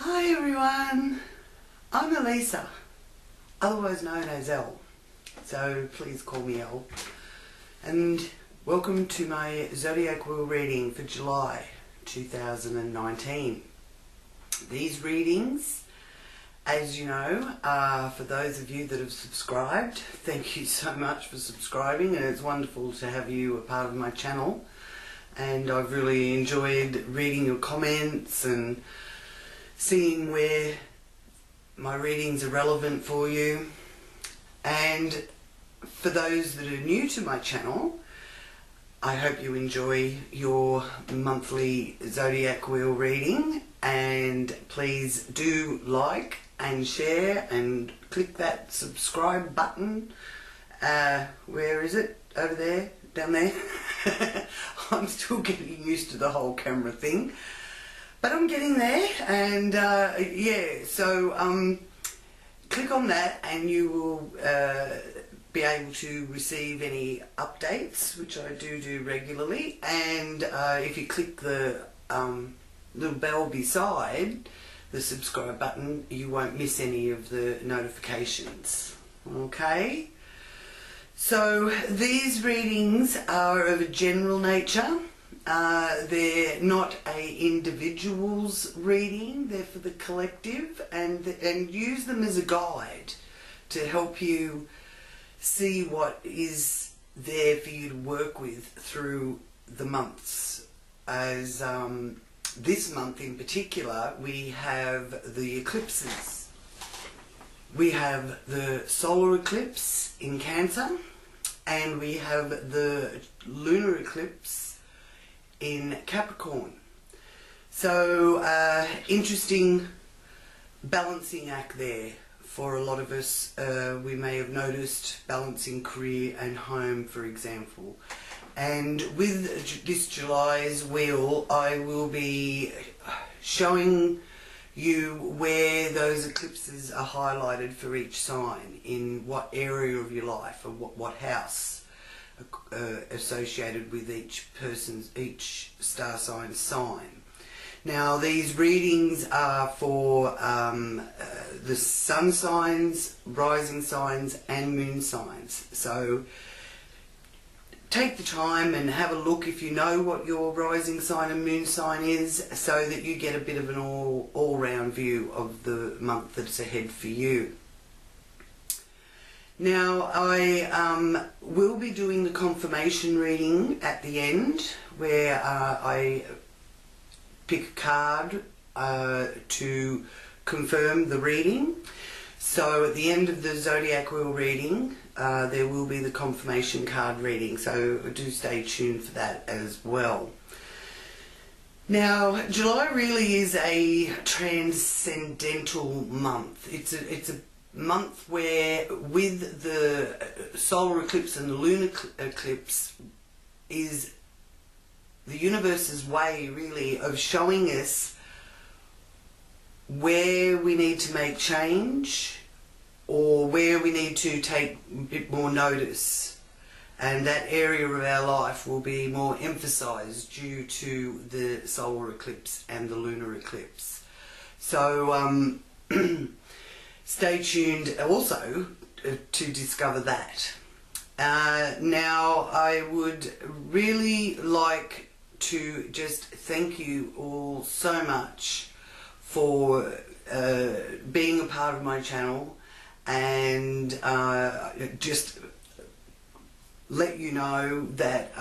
Hi everyone, I'm Elisa, otherwise known as Elle, so please call me Elle, and welcome to my Zodiac Wheel reading for July 2019. These readings, as you know, are for those of you that have subscribed. Thank you so much for subscribing, and it's wonderful to have you a part of my channel, and I've really enjoyed reading your comments and seeing where my readings are relevant for you. And for those that are new to my channel, I hope you enjoy your monthly Zodiac Wheel reading, and please do like and share and click that subscribe button. Where is it? Over there? Down there? I'm still getting used to the whole camera thing, but I'm getting there, and yeah, so click on that and you will be able to receive any updates, which I do regularly. And if you click the little bell beside the subscribe button, you won't miss any of the notifications. Okay, so these readings are of a general nature. They're not a individual's reading, they're for the collective, and use them as a guide to help you see what is there for you to work with through the months. As this month in particular, we have the eclipses. We have the solar eclipse in Cancer, and we have the lunar eclipse in Capricorn. So interesting balancing act there for a lot of us. We may have noticed balancing career and home, for example. And with this July's wheel, I will be showing you where those eclipses are highlighted for each sign, in what area of your life, or what house associated with each star sign. Now, these readings are for the sun signs, rising signs and moon signs. So take the time and have a look if you know what your rising sign and moon sign is, so that you get a bit of an all-round view of the month that's ahead for you. Now, I will be doing the confirmation reading at the end, where I pick a card to confirm the reading. So at the end of the Zodiac Wheel reading, there will be the confirmation card reading, so do stay tuned for that as well. Now, July really is a transcendental month. It's a month where, with the solar eclipse and the lunar eclipse, is the universe's way really of showing us where we need to make change, or where we need to take a bit more notice, and that area of our life will be more emphasized due to the solar eclipse and the lunar eclipse. So stay tuned also to discover that. Now, I would really like to just thank you all so much for being a part of my channel, and just let you know that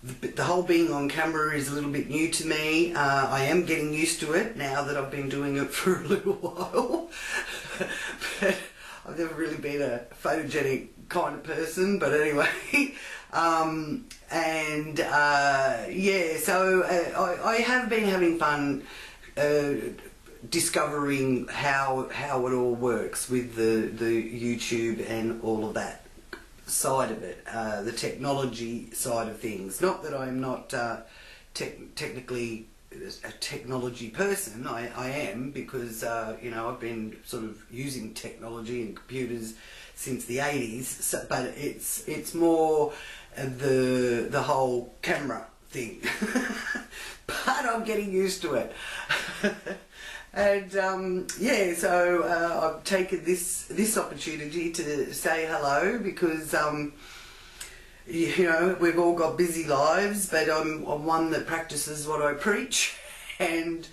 the whole being on camera is a little bit new to me. I am getting used to it now that I've been doing it for a little while. But I've never really been a photogenic kind of person, but anyway. Yeah, so I have been having fun discovering how it all works with the YouTube and all of that side of it, the technology side of things. Not that I'm not technically a technology person. I am, because you know, I've been sort of using technology and computers since the 80s. So, but it's more the whole camera thing. but I'm getting used to it. And yeah, so I've taken this opportunity to say hello because you know, we've all got busy lives, but I'm one that practices what I preach, and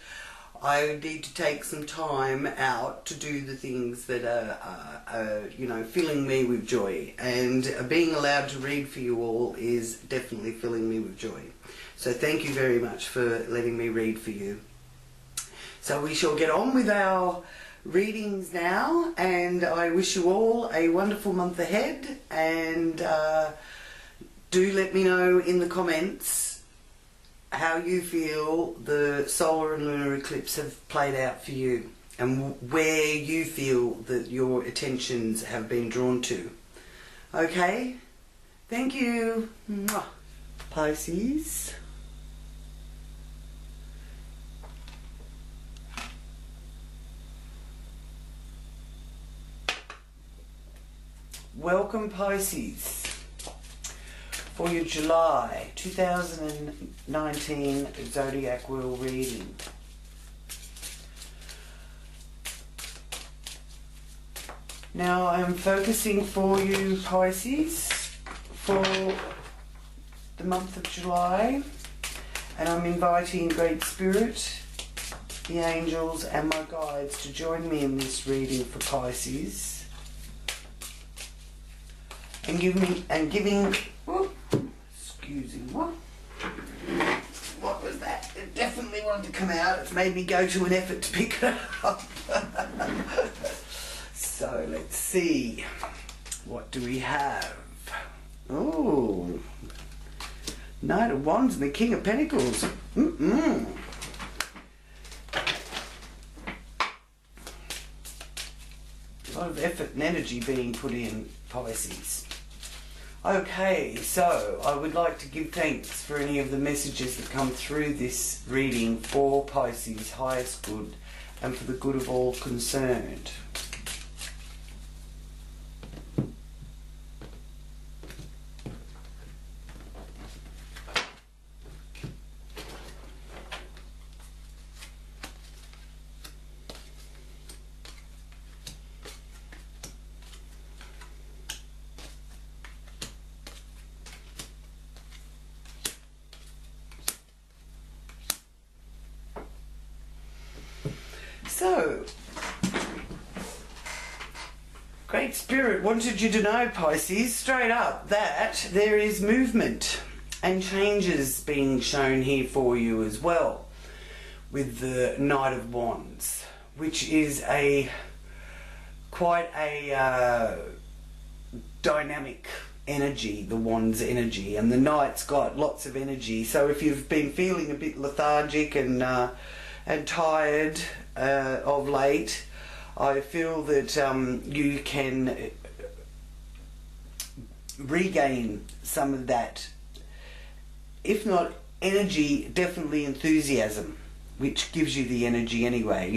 I need to take some time out to do the things that are you know, filling me with joy. And being allowed to read for you all is definitely filling me with joy. So thank you very much for letting me read for you. So we shall get on with our readings now, and I wish you all a wonderful month ahead, and do let me know in the comments how you feel the solar and lunar eclipse have played out for you, and where you feel that your attentions have been drawn to. Okay? Thank you. Mwah. Pisces. Welcome, Pisces, for your July 2019 Zodiac World reading. Now I'm focusing for you, Pisces, for the month of July, and I'm inviting Great Spirit, the angels and my guides to join me in this reading for Pisces, and giving whoop, excuse me, what was that? It definitely wanted to come out. It's made me go to an effort to pick it up. So let's see, what do we have? Oh, Knight of Wands and the King of Pentacles. A lot of effort and energy being put in, Pisces. Okay, so I would like to give thanks for any of the messages that come through this reading for Pisces' highest good and for the good of all concerned. So, Great Spirit wanted you to know, Pisces, straight up, that there is movement and changes being shown here for you as well, with the Knight of Wands, which is quite a dynamic energy, the Wands energy, and the Knight's got lots of energy. So if you've been feeling a bit lethargic and tired of late, I feel that you can regain some of that, if not energy, definitely enthusiasm, which gives you the energy anyway.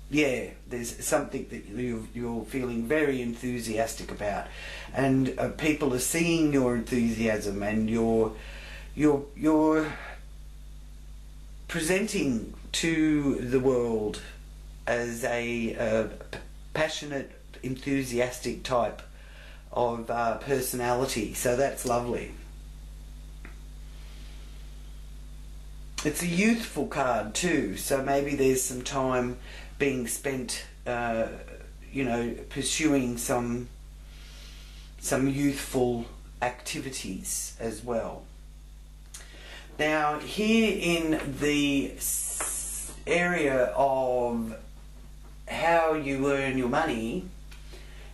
Yeah, there's something that you're feeling very enthusiastic about, and people are seeing your enthusiasm, and you're presenting to the world as a passionate, enthusiastic type of personality. So that's lovely. It's a youthful card too, so maybe there's some time being spent, you know, pursuing some youthful activities as well. Now, here in the area of how you earn your money,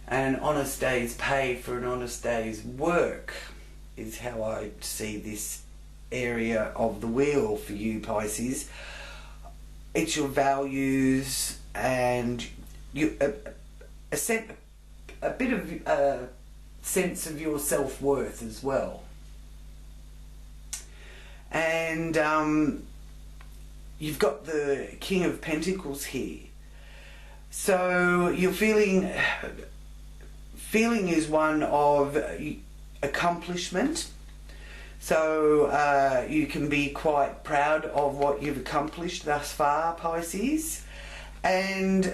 an honest day's pay for an honest day's work is how I see this area of the wheel for you, Pisces. It's your values and you, a bit of a sense of your self-worth as well. And you've got the King of Pentacles here. So your feeling is one of accomplishment. So you can be quite proud of what you've accomplished thus far, Pisces. And,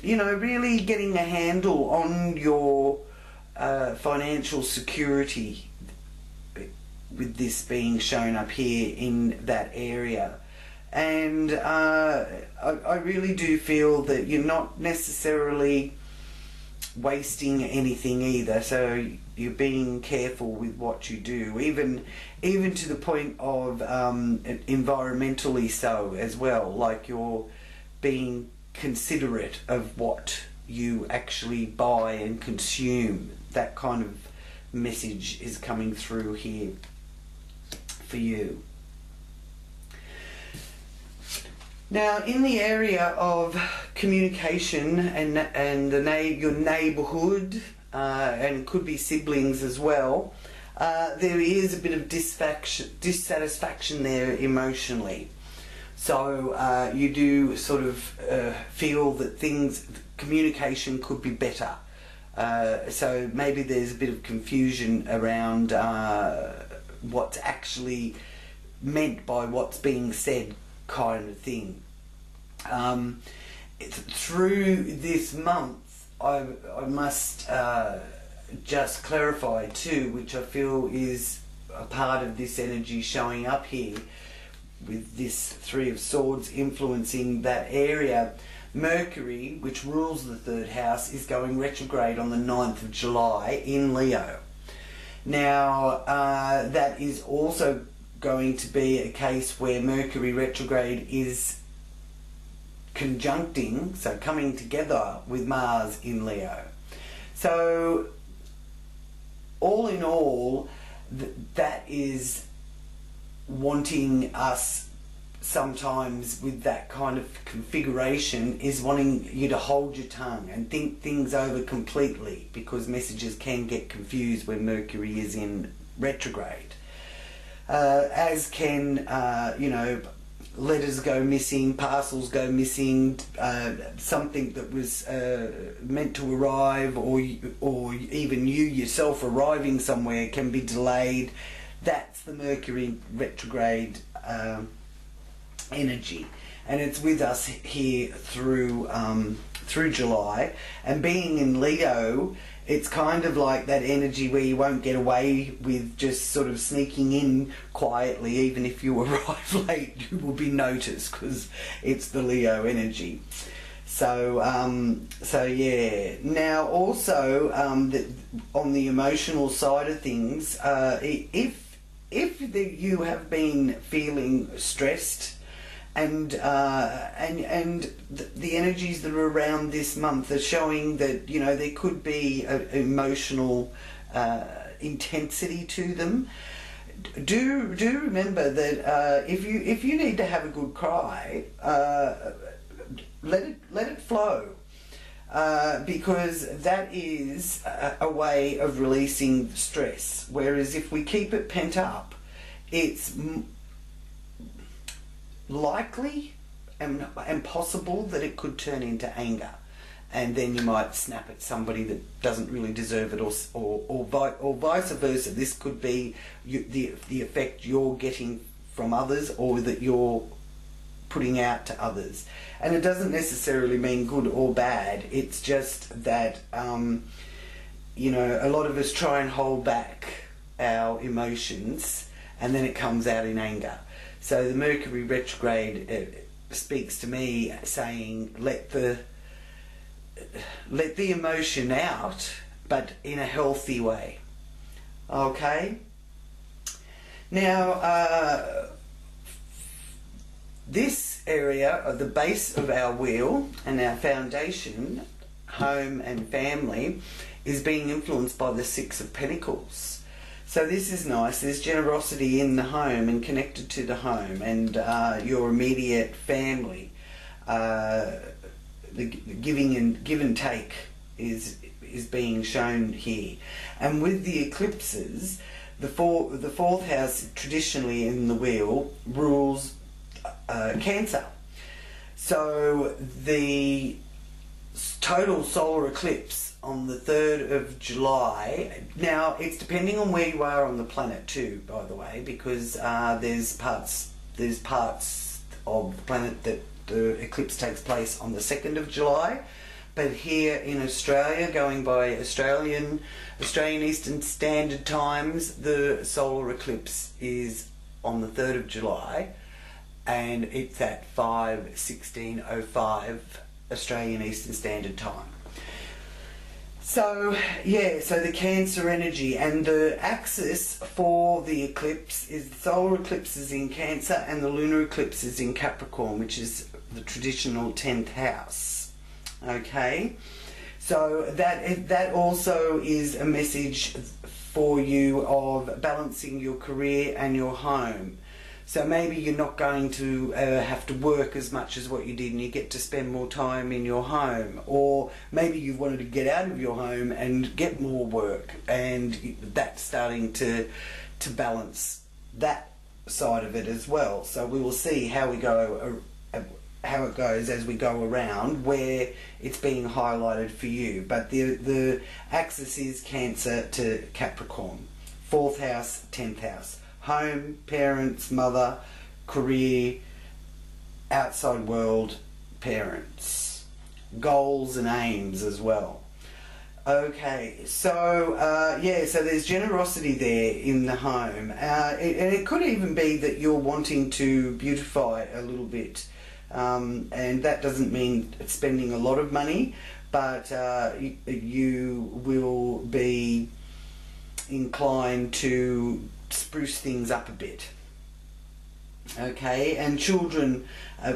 you know, really getting a handle on your financial security, with this being shown up here in that area. And I really do feel that you're not necessarily wasting anything either, so you're being careful with what you do, even to the point of environmentally so as well, like you're being considerate of what you actually buy and consume. That kind of message is coming through here for you. Now, in the area of communication and your neighbourhood, and could be siblings as well, there is a bit of dissatisfaction there emotionally. So you do sort of feel that communication could be better. So maybe there's a bit of confusion around what's actually meant by what's being said, kind of thing. Through this month, I must just clarify too, which I feel is a part of this energy showing up here, with this Three of Swords influencing that area. Mercury, which rules the third house, is going retrograde on the 9th of July in Leo. Now, that is also going to be a case where Mercury retrograde is conjuncting, so coming together with Mars in Leo. So all in all, that is wanting us sometimes with that kind of configuration, is wanting you to hold your tongue and think things over completely, because messages can get confused when Mercury is in retrograde. As can, you know, letters go missing, parcels go missing, something that was meant to arrive, or even you yourself arriving somewhere can be delayed. That's the Mercury retrograde energy, and it's with us here through July. And being in Leo, it's kind of like that energy where you won't get away with just sort of sneaking in quietly. Even if you arrive late, you will be noticed, because it's the Leo energy. So so yeah. Now also on the emotional side of things, if you have been feeling stressed, and the energies that are around this month are showing that, you know, there could be an emotional intensity to them. Do remember that if you need to have a good cry, let it flow, because that is a way of releasing stress. Whereas if we keep it pent up, it's likely and possible that it could turn into anger, and then you might snap at somebody that doesn't really deserve it, or vice versa. This could be the effect you're getting from others, or that you're putting out to others. And it doesn't necessarily mean good or bad. It's just that you know, a lot of us try and hold back our emotions, and then it comes out in anger. So the Mercury retrograde speaks to me saying, let the emotion out, but in a healthy way. Okay? Now, this area of the base of our wheel and our foundation, home and family, is being influenced by the Six of Pentacles. So this is nice. There's generosity in the home and connected to the home and your immediate family. The give and take is being shown here. And with the eclipses, the fourth house traditionally in the wheel rules Cancer. So the total solar eclipse on the 3rd of July. Now, it's depending on where you are on the planet too, by the way, because there's parts of the planet that the eclipse takes place on the 2nd of July. But here in Australia, going by Australian Eastern Standard Times, the solar eclipse is on the 3rd of July, and it's at 5:16:05 Australian Eastern Standard Time. So yeah, so the Cancer energy, and the axis for the eclipse is the solar eclipse is in Cancer and the lunar eclipse is in Capricorn, which is the traditional 10th house. Okay, so that also is a message for you of balancing your career and your home. So maybe you're not going to have to work as much as what you did, and you get to spend more time in your home. Or maybe you've wanted to get out of your home and get more work, and that's starting to balance that side of it as well. So we will see how it goes as we go around, where it's being highlighted for you. But the axis is Cancer to Capricorn, 4th house, 10th house. Home, parents, mother, career, outside world, parents, goals and aims as well. Okay, so yeah, so there's generosity there in the home, and it could even be that you're wanting to beautify it a little bit, and that doesn't mean spending a lot of money, but you will be inclined to spruce things up a bit. Okay, and children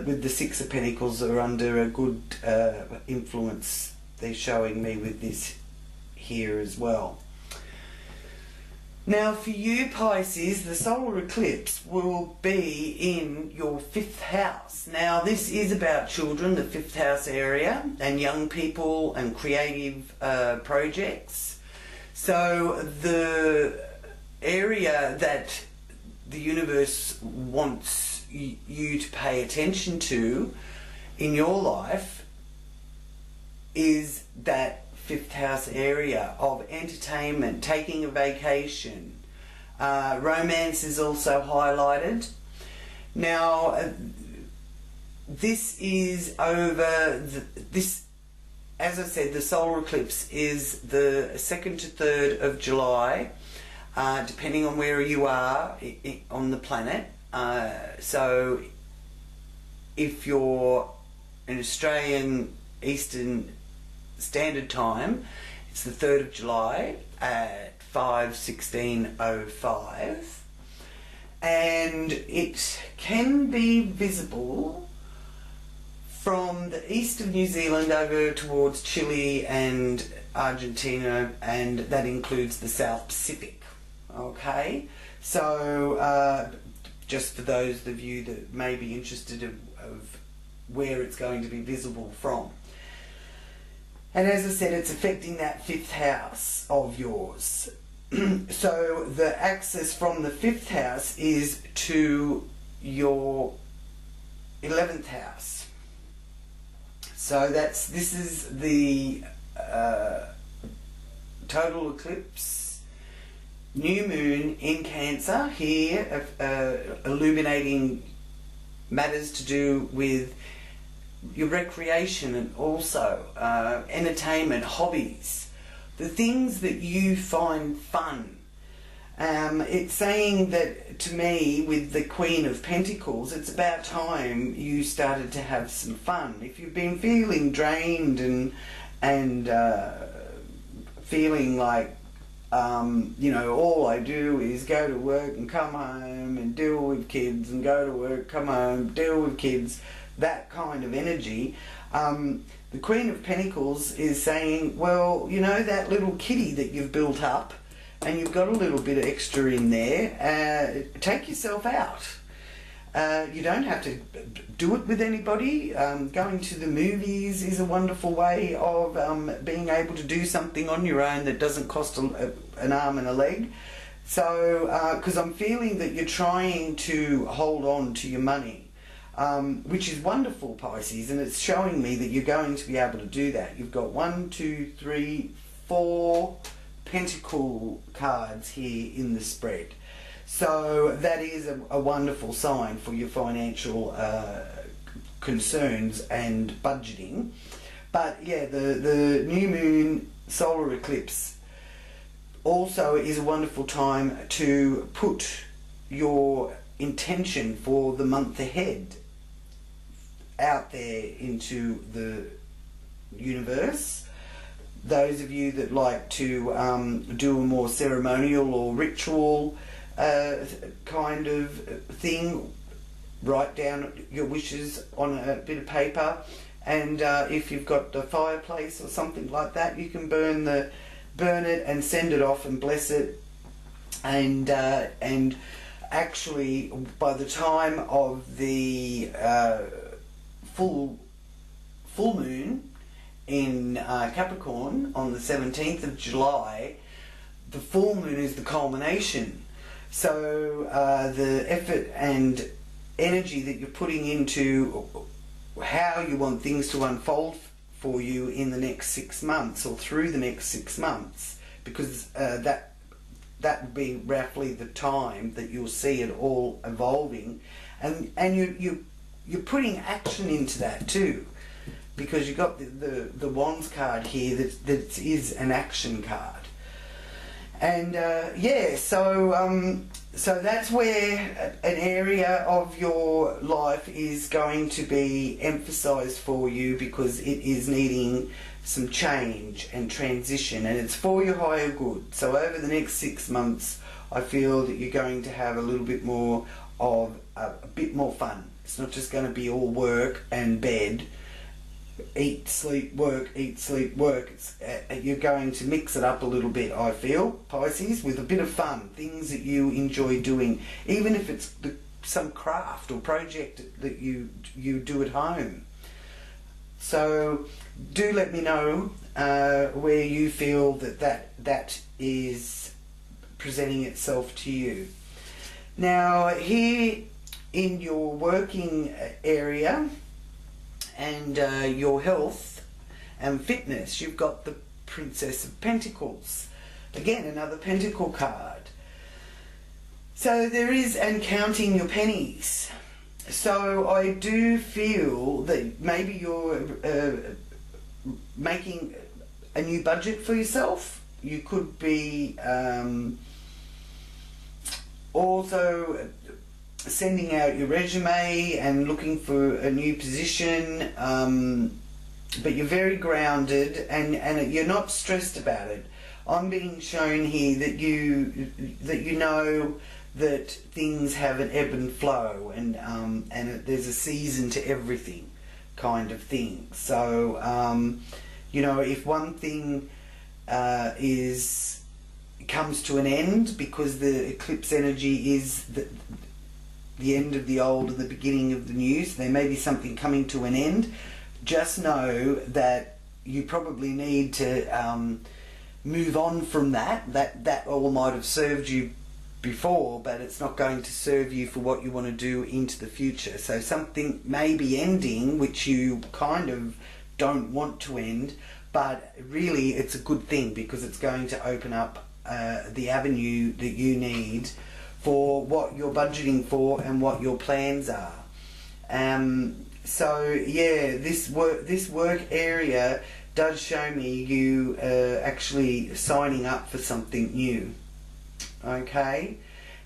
with the 6 of Pentacles are under a good influence. They're showing me with this here as well. Now for you Pisces, the solar eclipse will be in your 5th house. Now this is about children, the 5th house area, and young people and creative projects. So the area that the universe wants you to pay attention to in your life is that 5th house area of entertainment, taking a vacation. Romance is also highlighted. Now this is over this, as I said, the solar eclipse is the 2nd to 3rd of July. Depending on where you are on the planet. So if you're in Australian Eastern Standard Time, it's the 3rd of July at 5:16:05, and it can be visible from the east of New Zealand over towards Chile and Argentina, and that includes the South Pacific. Okay, so just for those of you that may be interested of where it's going to be visible from. And as I said, it's affecting that 5th house of yours. So the axis from the 5th house is to your 11th house. So this is the total eclipse. New moon in Cancer here, illuminating matters to do with your recreation and also entertainment, hobbies, the things that you find fun. It's saying that to me, with the Queen of Pentacles, it's about time you started to have some fun. If you've been feeling drained and feeling like you know, all I do is go to work and come home and deal with kids, and go to work, come home, deal with kids, that kind of energy. The Queen of Pentacles is saying, well, you know, that little kitty that you've built up and you've got a little bit of extra in there, take yourself out. You don't have to do it with anybody. Going to the movies is a wonderful way of being able to do something on your own that doesn't cost an arm and a leg. So, because I'm feeling that you're trying to hold on to your money. which is wonderful, Pisces, and it's showing me that you're going to be able to do that. You've got 1, 2, 3, 4 pentacle cards here in the spread. So that is a wonderful sign for your financial concerns and budgeting. But yeah, the new moon solar eclipse also is a wonderful time to put your intention for the month ahead out there into the universe. Those of you that like to do a more ceremonial or ritual kind of thing, write down your wishes on a bit of paper, and if you've got a fireplace or something like that, you can burn it and send it off and bless it, and actually by the time of the full moon in Capricorn on the 17th of July, the full moon is the culmination. So the effort and energy that you're putting into how you want things to unfold for you in the next 6 months or through the next 6 months, because that would be roughly the time that you'll see it all evolving, and you're putting action into that too, because you've got the Wands card here that is an action card. And yeah, so that's where an area of your life is going to be emphasized for you, because it is needing some change and transition, and it's for your higher good. So over the next 6 months, I feel that you're going to have a little bit more of a bit more fun. It's not just going to be all work and bed, eat, sleep, work, eat, sleep, work. You're going to mix it up a little bit, I feel, Pisces, with a bit of fun, things that you enjoy doing, even if it's some craft or project that you do at home. So do let me know where you feel that is presenting itself to you. Now, here in your working area and your health and fitness, you've got the Princess of Pentacles. Again, another pentacle card. So there is, and counting your pennies. So I do feel that maybe you're making a new budget for yourself. You could be also sending out your resume and looking for a new position, but you're very grounded and you're not stressed about it. I'm being shown here that you know that things have an ebb and flow, and there's a season to everything, kind of thing. So you know, if one thing comes to an end, because the eclipse energy is the end of the old and the beginning of the new, so there may be something coming to an end, just know that you probably need to move on from that all might have served you before, but it's not going to serve you for what you want to do into the future. So something may be ending which you kind of don't want to end, but really it's a good thing, because it's going to open up the avenue that you need for what you're budgeting for and what your plans are. So yeah, this work area does show me you actually signing up for something new. Okay,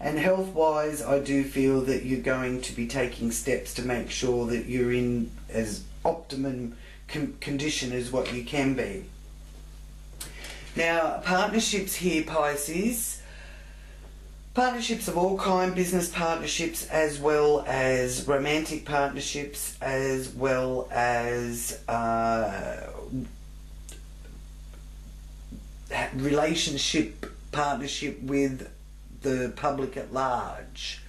and health wise, I do feel that you're going to be taking steps to make sure that you're in as optimum condition as what you can be. Now, partnerships here, Pisces. Partnerships of all kinds, business partnerships as well as romantic partnerships, as well as relationship partnership with the public at large.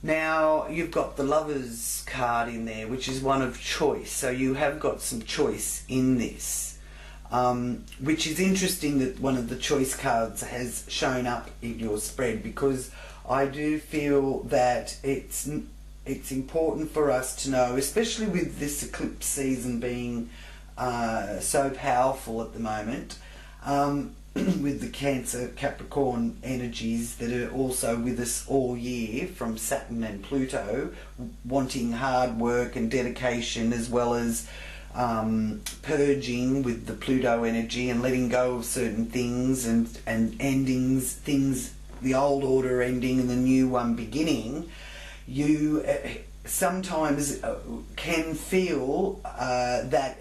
Now, you've got the Lovers card in there, which is one of choice, so you have got some choice in this, which is interesting that one of the choice cards has shown up in your spread, because I do feel that it's it's important for us to know, especially with this eclipse season being so powerful at the moment, with the Cancer Capricorn energies that are also with us all year from Saturn and Pluto, wanting hard work and dedication, as well as purging with the Pluto energy and letting go of certain things and endings, things, the old order ending and the new one beginning. You sometimes can feel that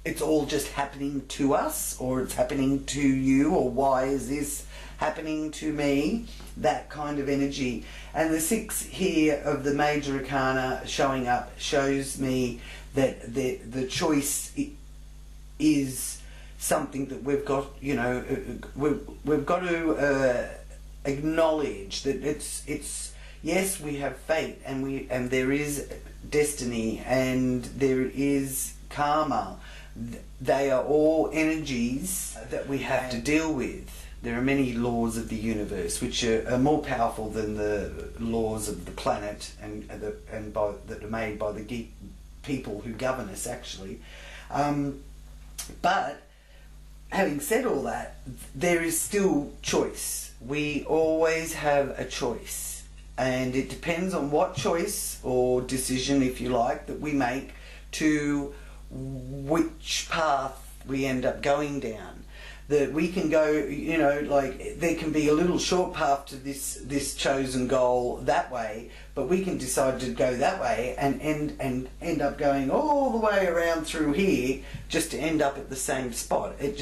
it's all just happening to us, or it's happening to you, or why is this happening to me? That kind of energy. And the 6 here of the major arcana showing up shows me that the choice is something that we've got, you know, we've got to acknowledge that it's yes, we have fate, and there is destiny, and there is karma. They are all energies that we have to deal with. There are many laws of the universe which are more powerful than the laws of the planet that are made by the people who govern us, actually. But having said all that, there is still choice. We always have a choice, and it depends on what choice or decision, if you like, that we make to which path we end up going down. That we can go, you know, like there can be a little short path to this chosen goal that way, but we can decide to go that way and end up going all the way around through here just to end up at the same spot. It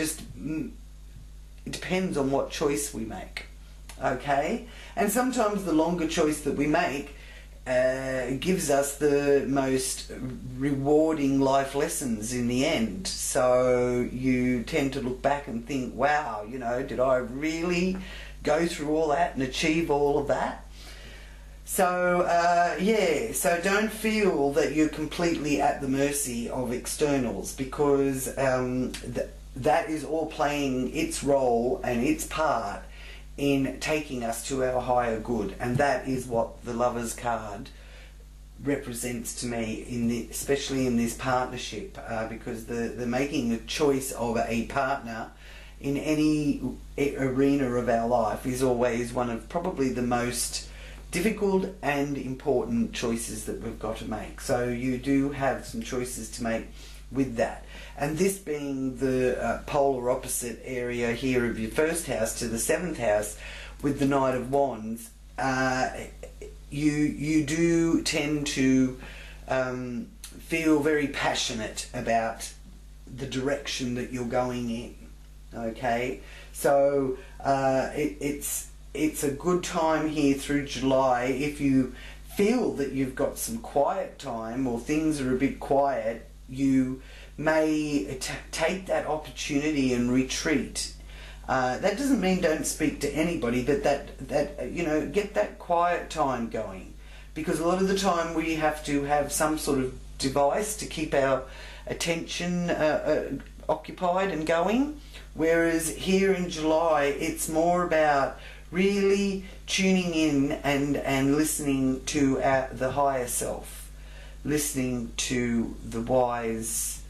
depends on what choice we make, okay? And sometimes the longer choice that we make gives us the most rewarding life lessons in the end. So you tend to look back and think, wow, you know, did I really go through all that and achieve all of that? So yeah, so don't feel that you're completely at the mercy of externals, because that is all playing its role and its part in taking us to our higher good. And that is what the Lover's card represents to me, especially in this partnership, because the making a choice of a partner in any arena of our life is always one of probably the most difficult and important choices that we've got to make. So you do have some choices to make with that. And this being the polar opposite area here of your first house to the 7th house with the Knight of Wands, you do tend to feel very passionate about the direction that you're going in, okay? So it's a good time here through July. If you feel that you've got some quiet time or things are a bit quiet, you may take that opportunity and retreat. That doesn't mean don't speak to anybody, but that you know, get that quiet time going, because a lot of the time we have to have some sort of device to keep our attention occupied and going, whereas here in July it's more about really tuning in and listening to the higher self, listening to the wise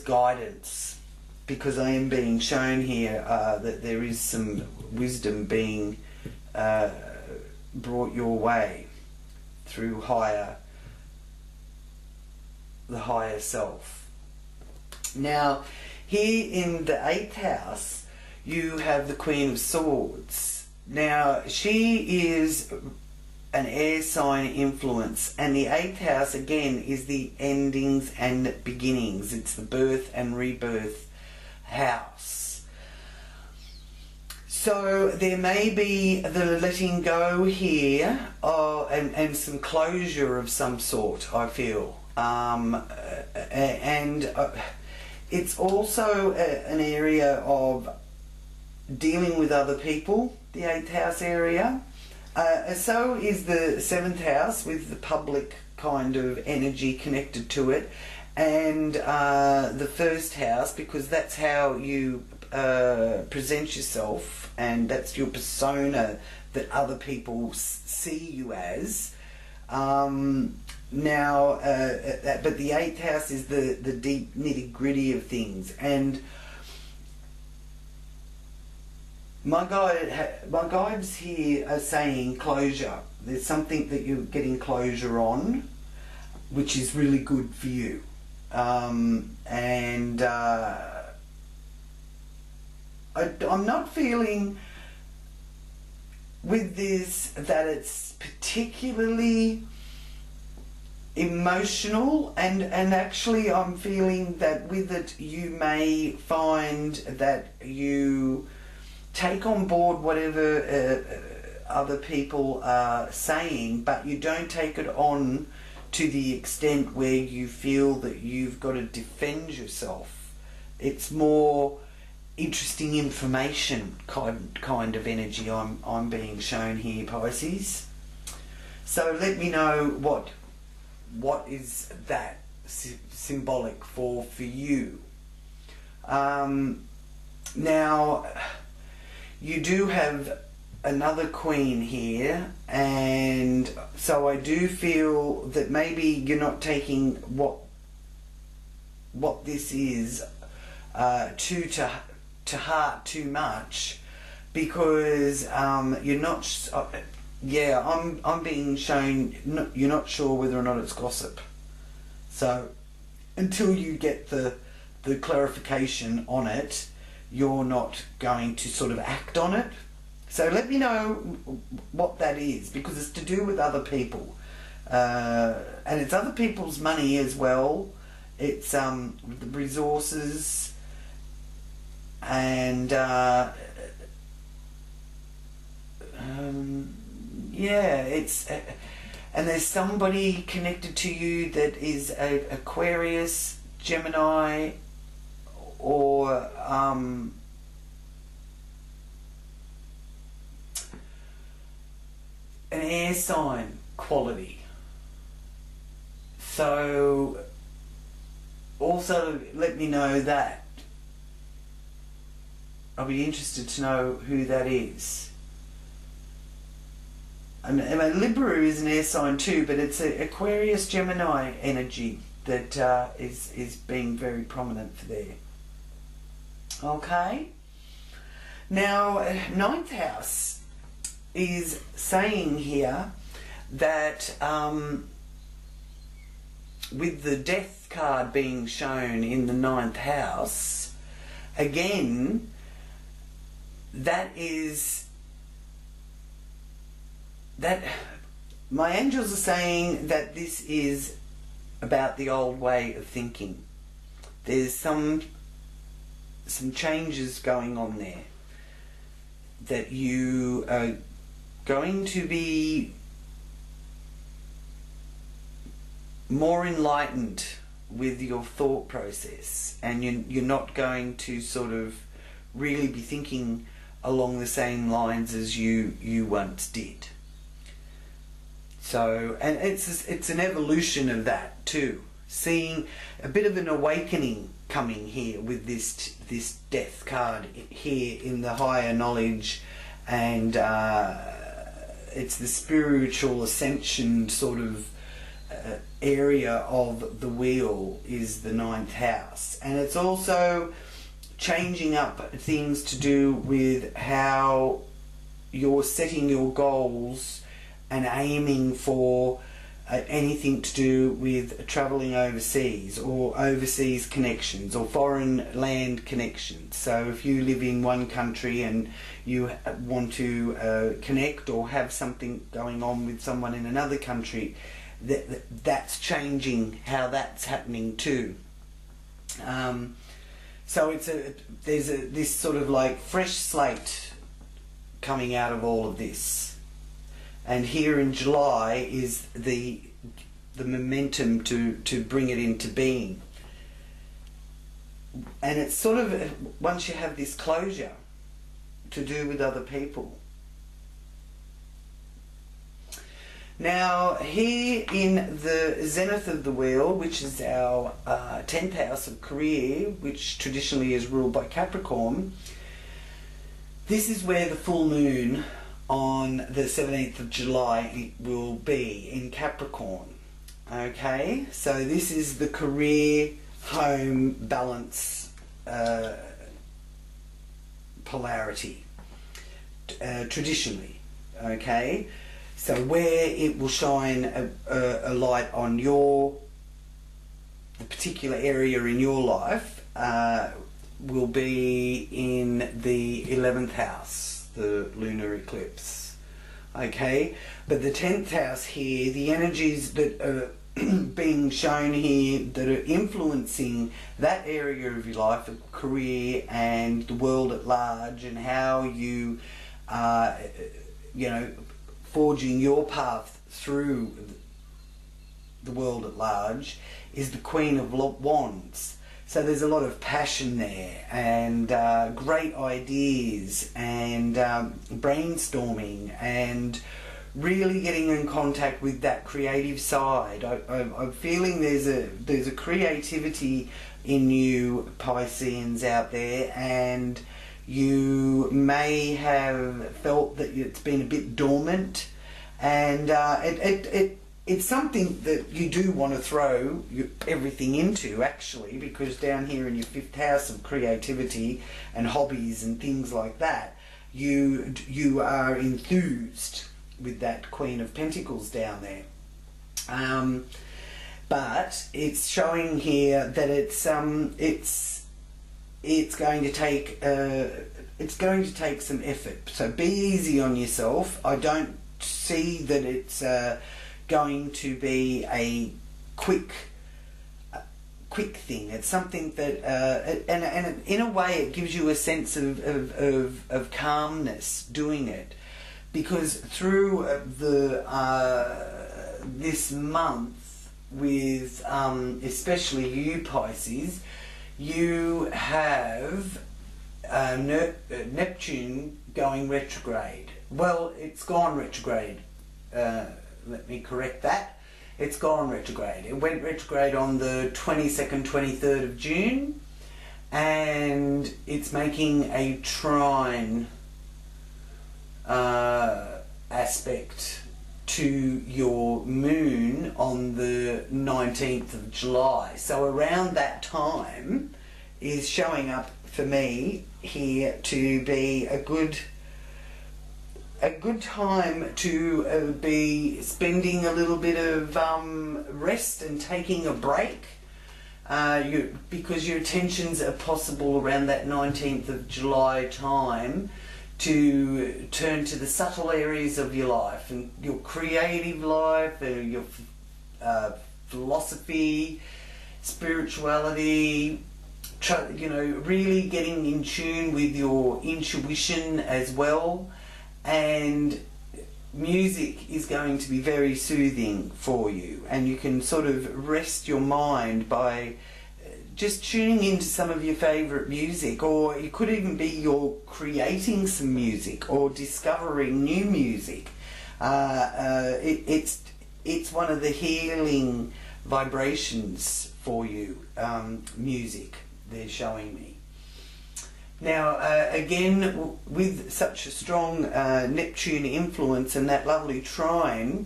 guidance, because I am being shown here that there is some wisdom being brought your way through the higher self. Now, here in the 8th house, you have the Queen of Swords. Now, she is an air sign influence, and the 8th house again is the endings and beginnings. It's the birth and rebirth house. So there may be the letting go here and some closure of some sort, I feel. It's also an area of dealing with other people, the 8th house area. So is the 7th house with the public kind of energy connected to it, and the 1st house, because that's how you present yourself, and that's your persona that other people see you as. Now, but the 8th house is the deep nitty-gritty of things, and my guides here are saying closure. There's something that you're getting closure on, which is really good for you. I'm not feeling with this that it's particularly emotional, and actually I'm feeling that with it you may find that you take on board whatever other people are saying, but you don't take it on to the extent where you feel that you've got to defend yourself. It's more interesting information kind of energy I'm being shown here, Pisces. So let me know what is that symbolic for you. Now, you do have another queen here, and so I do feel that maybe you're not taking what this is to heart too much, because you're not. I'm being shown you're not sure whether or not it's gossip. So until you get the clarification on it, you're not going to sort of act on it. So let me know what that is, because it's to do with other people, and it's other people's money as well. It's the resources, and yeah, it's and there's somebody connected to you that is a Aquarius, Gemini, or an air sign quality. So also let me know that. I'll be interested to know who that is. And Libra is an air sign too, but it's an Aquarius Gemini energy that is being very prominent for there. Okay. Now, 9th house is saying here that with the Death card being shown in the 9th house, again, that my angels are saying that this is about the old way of thinking. There's some changes going on there, that you are going to be more enlightened with your thought process, and you're not going to sort of really be thinking along the same lines as you once did. So, and it's an evolution of that too. Seeing a bit of an awakening coming here with this Death card here in the higher knowledge, and it's the spiritual ascension sort of area of the wheel is the 9th house, and it's also changing up things to do with how you're setting your goals and aiming for anything to do with travelling overseas, or overseas connections, or foreign land connections. So if you live in one country and you want to connect or have something going on with someone in another country, that's changing how that's happening too. So there's this sort of like fresh slate coming out of all of this. And here in July is the momentum to bring it into being. And it's sort of, once you have this closure to do with other people. Now, here in the zenith of the wheel, which is our 10th house of career, which traditionally is ruled by Capricorn, this is where the full moon on the 17th of July will be, in Capricorn. Okay, so this is the career home balance polarity, traditionally. Okay, so where it will shine a light on the particular area in your life will be in the 11th house, the lunar eclipse. Okay, but the 10th house here, the energies that are being shown here that are influencing that area of your life, of career and the world at large, and how you are, you know, forging your path through the world at large, is the Queen of Wands. So there's a lot of passion there, and great ideas, and brainstorming, and really getting in contact with that creative side. I'm feeling there's a creativity in you Pisceans out there, and you may have felt that it's been a bit dormant, and it's something that you do want to throw everything into, actually, because down here in your 5th house of creativity and hobbies and things like that, you are enthused with that Queen of Pentacles down there. But it's showing here that it's going to take some effort. So be easy on yourself. I don't see that it's going to be a quick thing. It's something that and in a way it gives you a sense of calmness doing it, because through this month, with especially you Pisces, you have Neptune going retrograde. Well, it's gone retrograde. Let me correct that. It's gone retrograde. It went retrograde on the 22nd, 23rd of June, and it's making a trine aspect to your moon on the 19th of July. So around that time is showing up for me here to be a good time to be spending a little bit of rest and taking a break, because your attentions are possible around that 19th of July time to turn to the subtle areas of your life and your creative life, your philosophy, spirituality, you know, really getting in tune with your intuition as well. And music is going to be very soothing for you, and you can sort of rest your mind by just tuning into some of your favourite music, or it could even be you're creating some music or discovering new music. It's one of the healing vibrations for you, music, they're showing me. Now, again, with such a strong Neptune influence and that lovely trine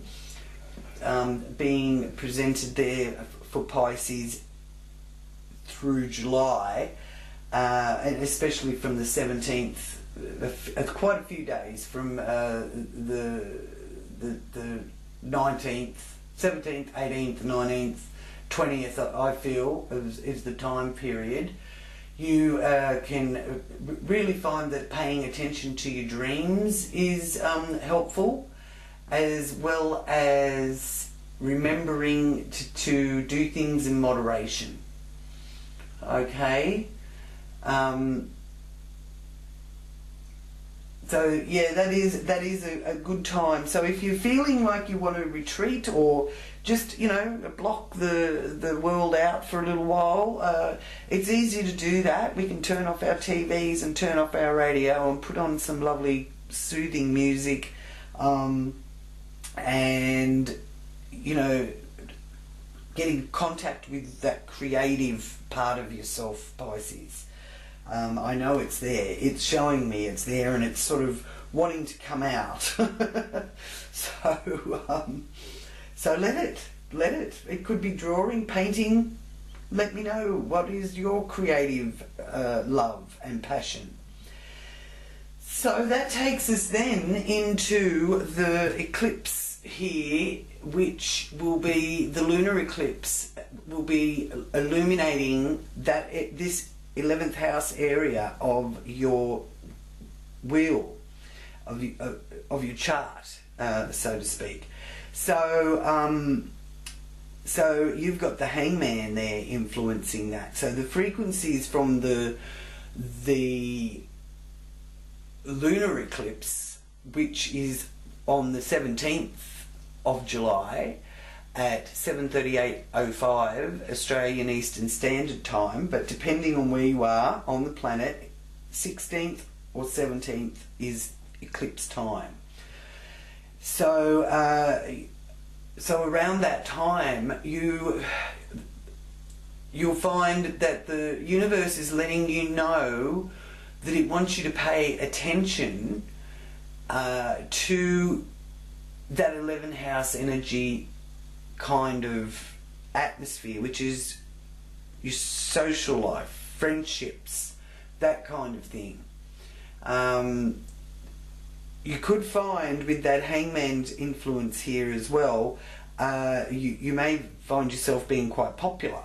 being presented there for Pisces through July, and especially from the 17th, quite a few days from the 19th, 17th, 18th, 19th, 20th, I feel, is the time period. You can really find that paying attention to your dreams is helpful, as well as remembering to do things in moderation. Okay? So yeah, that is a good time. So if you're feeling like you want to retreat, or just, you know, block the world out for a little while, it's easy to do that. We can turn off our TVs and turn off our radio and put on some lovely soothing music, and, you know, getting contact with that creative part of yourself, Pisces. I know it's there. It's showing me it's there, and it's sort of wanting to come out. So let it. It could be drawing, painting. Let me know what is your creative love and passion. So that takes us then into the eclipse here, which will be the lunar eclipse, will be illuminating that this 11th house area of your wheel, of your chart, so to speak. So so you've got the hangman there influencing that. So the frequencies from the lunar eclipse, which is on the 17th of July at 7:38:05 Australian Eastern Standard Time, but depending on where you are on the planet, 16th or 17th is eclipse time. So so around that time you'll find that the universe is letting you know that it wants you to pay attention to that 11th house energy kind of atmosphere, which is your social life, friendships, that kind of thing. You could find with that hangman's influence here as well, you may find yourself being quite popular,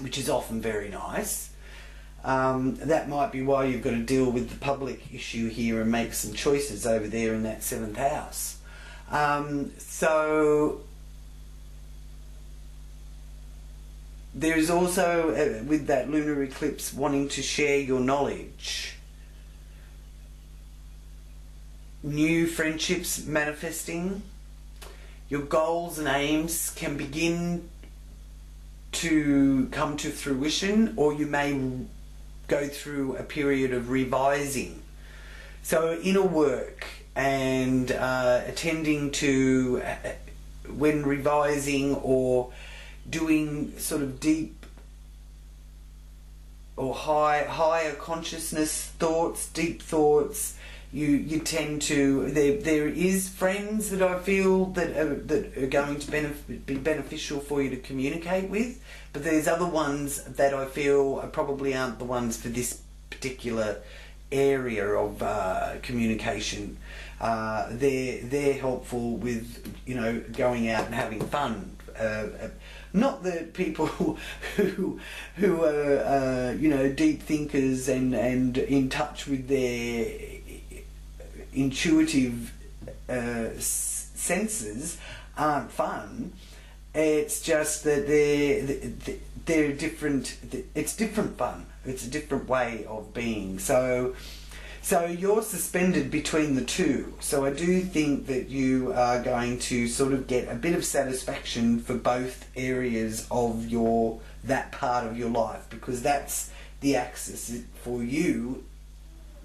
which is often very nice. That might be why you've got to deal with the public issue here and make some choices over there in that 7th house. So there's also, with that lunar eclipse, wanting to share your knowledge. New friendships manifesting. Your goals and aims can begin to come to fruition, or you may go through a period of revising. So inner work and attending to, when revising or doing sort of deep or higher consciousness thoughts, deep thoughts, you tend to, there is friends that I feel that are going to be beneficial for you to communicate with, but there's other ones that I feel probably aren't the ones for this particular area of communication. They're helpful with, you know, going out and having fun. Not the people who are you know, deep thinkers and in touch with their intuitive senses aren't fun. It's just that they're different. It's different fun. It's a different way of being. So you're suspended between the two. So I do think that you are going to sort of get a bit of satisfaction for both areas of that part of your life, because that's the axis for you,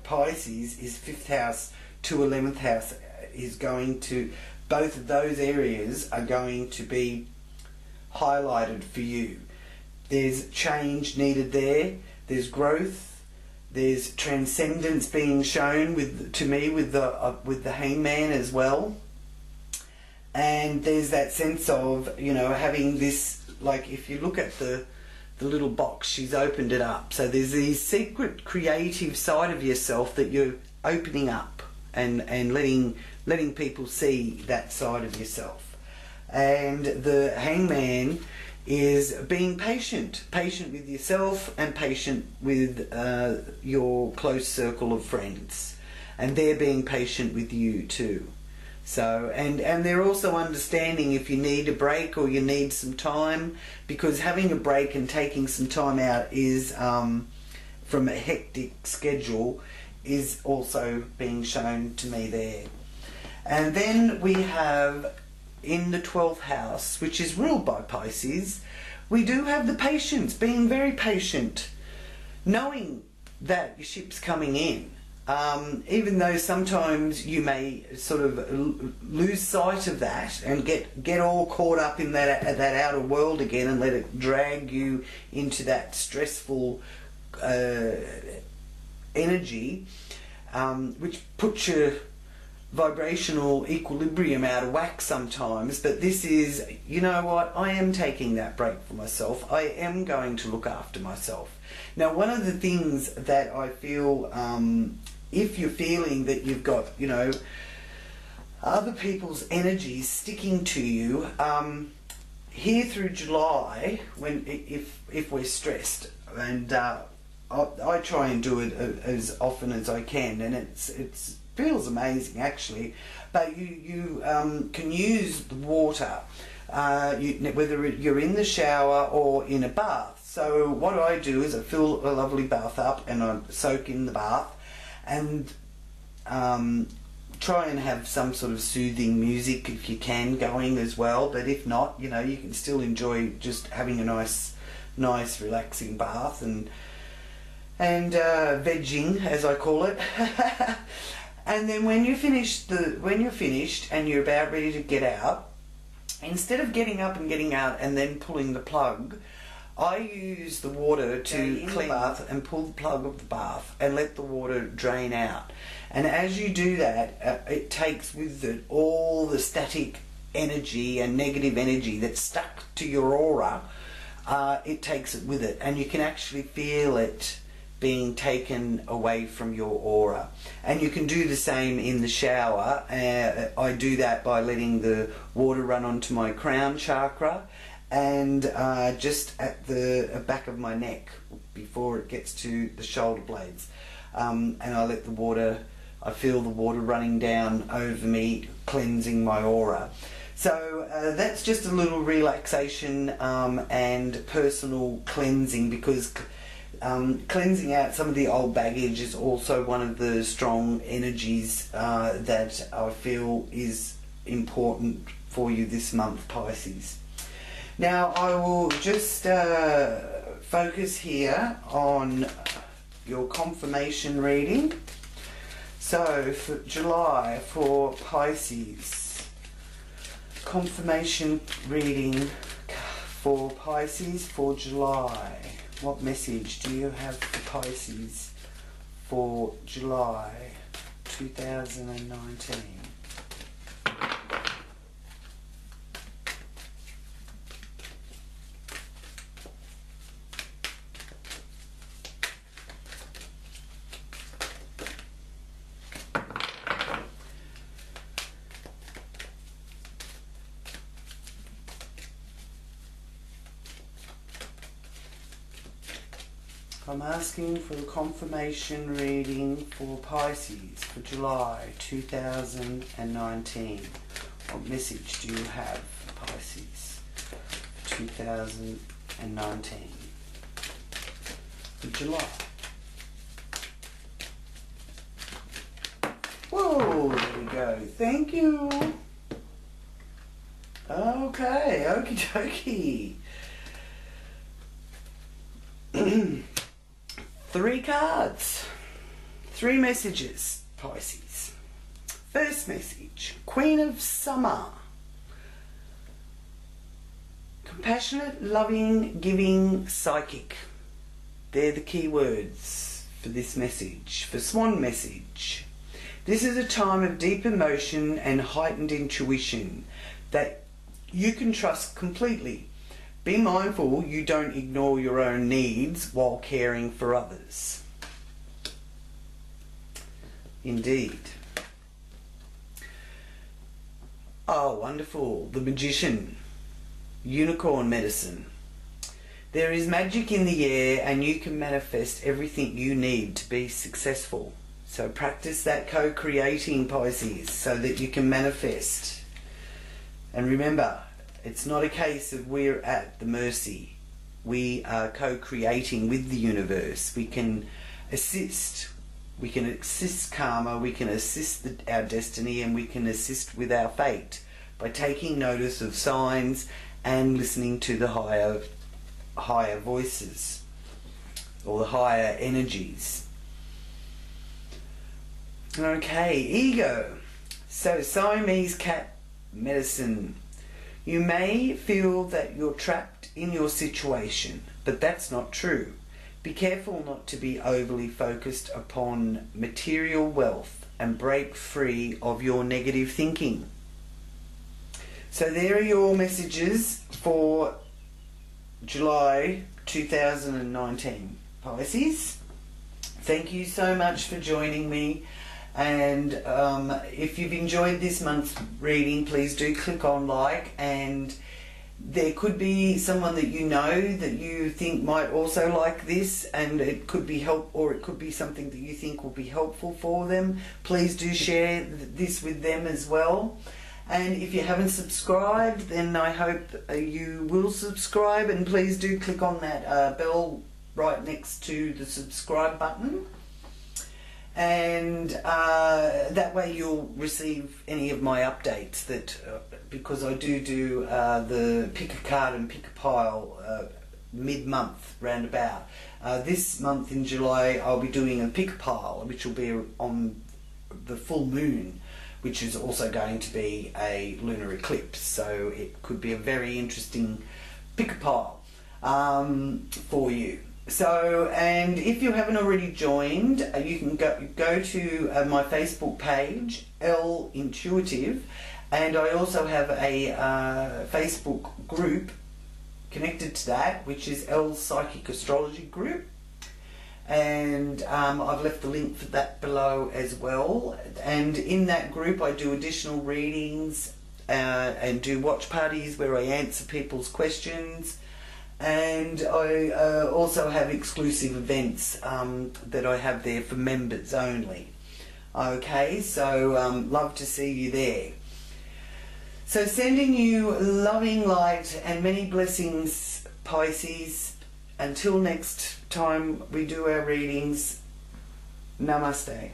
Pisces, is 5th house to 11th house is going to, both of those areas are going to be highlighted for you. There's change needed there, there's growth, there's transcendence being shown to me with the hangman as well, and there's that sense of, you know, having this, like if you look at the little box, she's opened it up, so there's the secret creative side of yourself that you're opening up and letting people see that side of yourself. And the hangman is being patient with yourself and patient with your close circle of friends, and they're being patient with you too. So and they're also understanding if you need a break or you need some time, because having a break and taking some time out is from a hectic schedule is also being shown to me there. And then we have in the 12th house, which is ruled by Pisces, we do have the patience, being very patient, knowing that your ship's coming in, even though sometimes you may sort of lose sight of that and get all caught up in that outer world again and let it drag you into that stressful energy, which puts your vibrational equilibrium out of whack sometimes. But this is, you know what, I am taking that break for myself. I am going to look after myself. Now, one of the things that I feel, if you're feeling that you've got, you know, other people's energies sticking to you, here through July, when if we're stressed, and I try and do it as often as I can, and it feels amazing actually. But you can use the water, whether you're in the shower or in a bath. So what I do is I fill a lovely bath up and I soak in the bath, and try and have some sort of soothing music if you can going as well. But if not, you know, you can still enjoy just having a nice relaxing bath and vegging, as I call it. And then when you're finished and you're about ready to get out, instead of getting up and getting out and then pulling the plug, I use the water to clean the bath and pull the plug of the bath and let the water drain out. And as you do that, it takes with it all the static energy and negative energy that's stuck to your aura. It takes it with it, and you can actually feel it being taken away from your aura. And you can do the same in the shower. I do that by letting the water run onto my crown chakra and just at the back of my neck before it gets to the shoulder blades. And I let the water, I feel the water running down over me, cleansing my aura. So that's just a little relaxation and personal cleansing, because cleansing out some of the old baggage is also one of the strong energies that I feel is important for you this month, Pisces. Now I will just focus here on your confirmation reading. So for July for Pisces, confirmation reading for Pisces for July. What message do you have for Pisces for July 2019? I'm asking for the confirmation reading for Pisces for July 2019. What message do you have for Pisces for 2019? For July. Whoa, there we go. Thank you. Okay, okie dokie. 3 cards, 3 messages, Pisces. First message, Queen of Summer. Compassionate, loving, giving, psychic. They're the key words for this message, for Swan message. This is a time of deep emotion and heightened intuition that you can trust completely. Be mindful you don't ignore your own needs while caring for others. Indeed. Oh, wonderful. The Magician. Unicorn medicine. There is magic in the air and you can manifest everything you need to be successful. So practice that co-creating, Pisces, so that you can manifest. And remember, it's not a case of we're at the mercy. We are co-creating with the universe. We can assist. We can assist karma. We can assist our destiny, and we can assist with our fate by taking notice of signs and listening to the higher voices or the higher energies. Okay, ego. So Siamese cat medicine. You may feel that you're trapped in your situation, but that's not true. Be careful not to be overly focused upon material wealth and break free of your negative thinking. So there are your messages for July 2019, Pisces. Thank you so much for joining me. And if you've enjoyed this month's reading, please do click on like, and there could be someone that you know that you think might also like this, and it could be help, or it could be something that you think will be helpful for them. Please do share this with them as well. And if you haven't subscribed, then I hope you will subscribe, and please do click on that bell right next to the subscribe button. And that way you'll receive any of my updates, that because I do the pick a card and pick a pile mid-month roundabout. This month in July I'll be doing a pick a pile, which will be on the full moon, which is also going to be a lunar eclipse, so it could be a very interesting pick a pile for you. So, and if you haven't already joined, you can go to my Facebook page, L Intuitive, and I also have a Facebook group connected to that, which is L Psychic Astrology Group, and I've left the link for that below as well. And in that group I do additional readings and do watch parties where I answer people's questions. And I also have exclusive events that I have there for members only. Okay, so love to see you there. So sending you loving light and many blessings, Pisces. Until next time we do our readings, Namaste.